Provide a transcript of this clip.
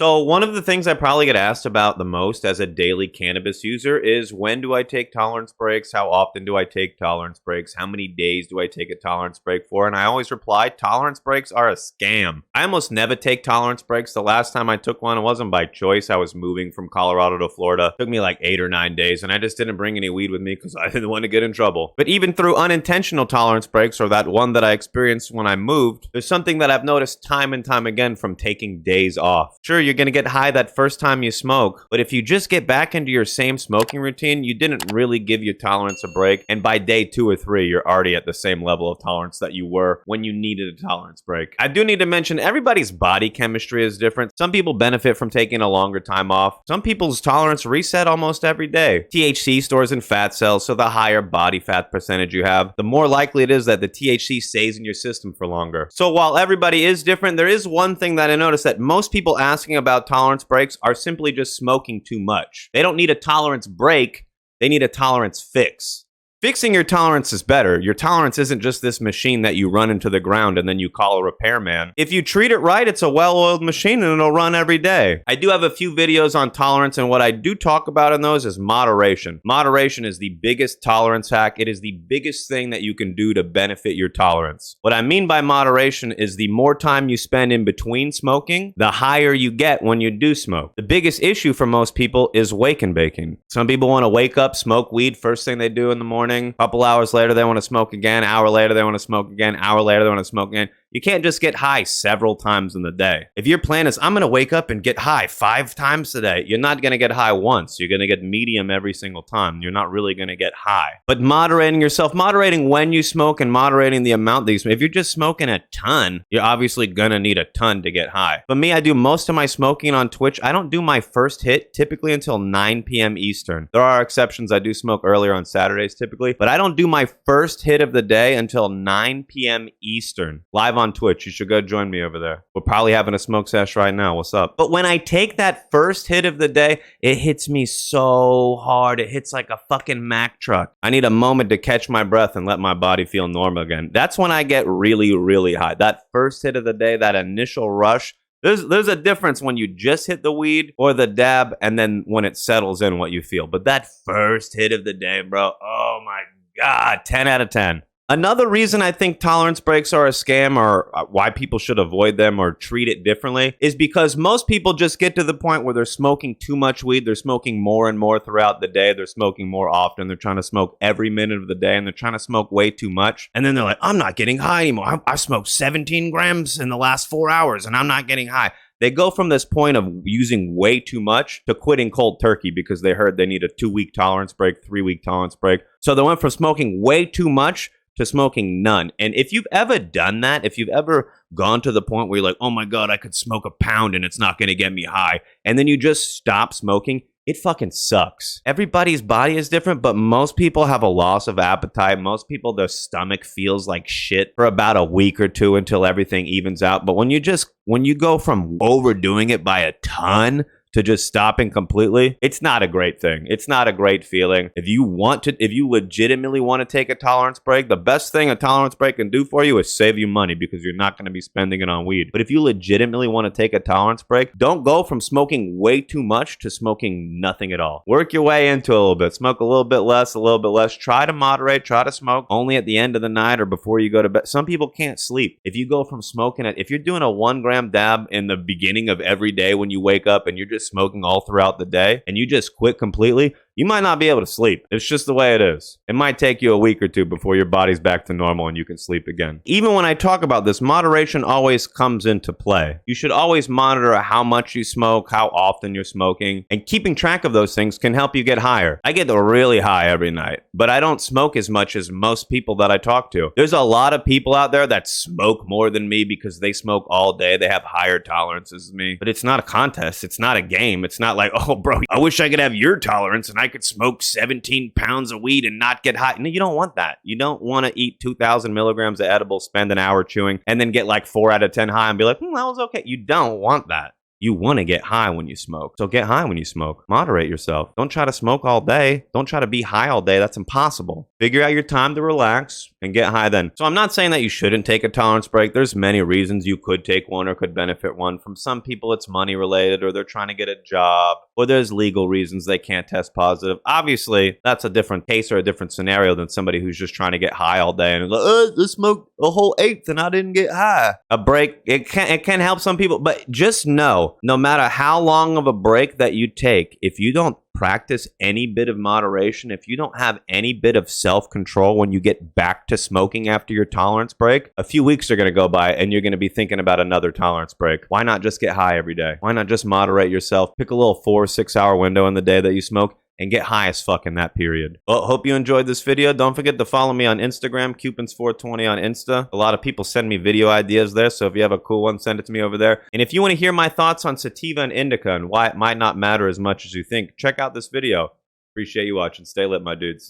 So one of the things I probably get asked about the most as a daily cannabis user is when do I take tolerance breaks? How often do I take tolerance breaks? How many days do I take a tolerance break for? And I always reply, tolerance breaks are a scam. I almost never take tolerance breaks. The last time I took one, it wasn't by choice. I was moving from Colorado to Florida. It took me like 8 or 9 days, and I just didn't bring any weed with me because I didn't want to get in trouble. But even through unintentional tolerance breaks, or that one that I experienced when I moved, there's something that I've noticed time and time again from taking days off. Sure, you're going to get high that first time you smoke, but if you just get back into your same smoking routine, you didn't really give your tolerance a break, and by day 2 or 3, you're already at the same level of tolerance that you were when you needed a tolerance break. I do need to mention everybody's body chemistry is different. Some people benefit from taking a longer time off. Some people's tolerance reset almost every day. THC stores in fat cells, so the higher body fat percentage you have, the more likely it is that the THC stays in your system for longer. So while everybody is different, there is one thing that I noticed, that most people asking about tolerance breaks are simply just smoking too much. They don't need a tolerance break, they need a tolerance fix. Fixing your tolerance is better. Your tolerance isn't just this machine that you run into the ground and then you call a repairman. If you treat it right, it's a well-oiled machine and it'll run every day. I do have a few videos on tolerance, and what I do talk about in those is moderation. Moderation is the biggest tolerance hack. It is the biggest thing that you can do to benefit your tolerance. What I mean by moderation is the more time you spend in between smoking, the higher you get when you do smoke. The biggest issue for most people is wake and baking. Some people want to wake up, smoke weed first thing they do in the morning. Couple hours later, they want to smoke again. Hour later, they want to smoke again. Hour later, they want to smoke again. You can't just get high several times in the day. If your plan is, I'm going to wake up and get high 5 times today, you're not going to get high once. You're going to get medium every single time. You're not really going to get high. But moderating yourself, moderating when you smoke and moderating the amount that you smoke. If you're just smoking a ton, you're obviously going to need a ton to get high. For me, I do most of my smoking on Twitch. I don't do my first hit typically until 9 p.m. Eastern. There are exceptions. I do smoke earlier on Saturdays typically, but I don't do my first hit of the day until 9 p.m. Eastern. Live on Twitch. You should go join me over there. We're probably having a smoke sesh right now. What's up? But when I take that first hit of the day, it hits me so hard. It hits like a fucking Mack truck. I need a moment to catch my breath and let my body feel normal again. That's when I get really, really high. That first hit of the day, that initial rush. There's a difference when you just hit the weed or the dab, and then when it settles in what you feel. But that first hit of the day, bro, oh my God, 10 out of 10. Another reason I think tolerance breaks are a scam, or why people should avoid them or treat it differently, is because most people just get to the point where they're smoking too much weed. They're smoking more and more throughout the day. They're smoking more often. They're trying to smoke every minute of the day, and they're trying to smoke way too much. And then they're like, I'm not getting high anymore. I smoked 17 grams in the last 4 hours, and I'm not getting high. They go from this point of using way too much to quitting cold turkey because they heard they need a 2-week tolerance break, 3-week tolerance break. So they went from smoking way too much to smoking none. And if you've ever done that, if you've ever gone to the point where you're like, oh my God, I could smoke a pound and it's not going to get me high, and then you just stop smoking, it fucking sucks. Everybody's body is different, but most people have a loss of appetite. Most people, their stomach feels like shit for about a week or two until everything evens out. But when you go from overdoing it by a ton to just stopping completely, it's not a great thing. It's not a great feeling. If you legitimately want to take a tolerance break, the best thing a tolerance break can do for you is save you money because you're not going to be spending it on weed. But if you legitimately want to take a tolerance break, don't go from smoking way too much to smoking nothing at all. Work your way into it a little bit. Smoke a little bit less, a little bit less. Try to moderate, try to smoke only at the end of the night or before you go to bed. Some people can't sleep. If you go from smoking if you're doing a 1-gram dab in the beginning of every day when you wake up and you're just smoking all throughout the day and you just quit completely, you might not be able to sleep. It's just the way it is. It might take you a week or two before your body's back to normal and you can sleep again. Even when I talk about this, moderation always comes into play. You should always monitor how much you smoke, how often you're smoking, and keeping track of those things can help you get higher. I get really high every night, but I don't smoke as much as most people that I talk to. There's a lot of people out there that smoke more than me because they smoke all day. They have higher tolerances than me, but it's not a contest. It's not a game. It's not like, oh, bro, I wish I could have your tolerance and I could smoke 17 pounds of weed and not get high. No, you don't want that. You don't want to eat 2,000 milligrams of edibles, spend an hour chewing, and then get like 4 out of 10 high and be like, that was okay. You don't want that. You want to get high when you smoke. So get high when you smoke. Moderate yourself. Don't try to smoke all day. Don't try to be high all day. That's impossible. Figure out your time to relax and get high then. So I'm not saying that you shouldn't take a tolerance break. There's many reasons you could take one or could benefit one. From some people, it's money related, or they're trying to get a job, or there's legal reasons they can't test positive. Obviously, that's a different case or a different scenario than somebody who's just trying to get high all day and is like, I smoked a whole eighth and I didn't get high. A break, it can help some people, but just know, no matter how long of a break that you take, if you don't practice any bit of moderation, if you don't have any bit of self-control when you get back to smoking after your tolerance break, a few weeks are going to go by and you're going to be thinking about another tolerance break. Why not just get high every day? Why not just moderate yourself? Pick a little 4 or 6 hour window in the day that you smoke and get high as fuck in that period. Well, hope you enjoyed this video. Don't forget to follow me on Instagram, Cupins420 on Insta. A lot of people send me video ideas there, so if you have a cool one, send it to me over there. And if you want to hear my thoughts on sativa and indica and why it might not matter as much as you think, check out this video. Appreciate you watching. Stay lit, my dudes.